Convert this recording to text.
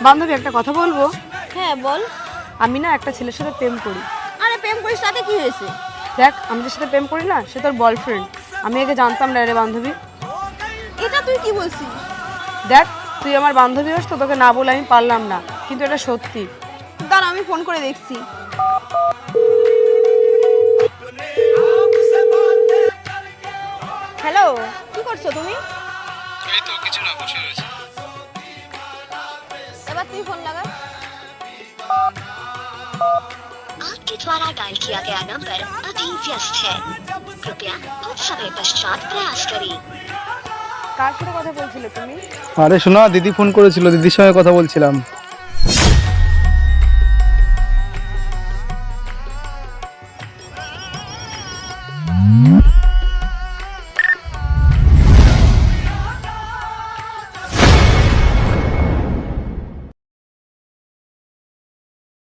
বান্ধবী, একটা কথা বলবো? হ্যাঁ বল। আমি না একটা ছেলের সাথে প্রেম করি। আরে প্রেম করিস, তাতে কি হয়েছে? দেখ, আমি যার সাথে প্রেম করি না, সে তোর বয়ফ্রেন্ড। আমি আগে জানতাম না রে বান্ধবী। এটা তুই কি বলছিস? দেখ, তুই আমার বান্ধবী হোস তো তোকে না বলে আমি পারলাম না, কিন্তু এটা সত্যি। দাঁড়া, আমি ফোন করে দেখছি। হ্যালো, কি করছো তুমি? এই তো কিছু না, বসে রয়েছে। এবার তুই ফোন লাগা। आपके द्वारा डायल किया गया नंबर अभी व्यस्त है, कृपया कुछ समय पश्चात प्रयास करें। কার সাথে কথা বলছিলে তুমি? আরে শোনা, দিদি ফোন করেছিল, দিদির সঙ্গে কথা বলছিলাম।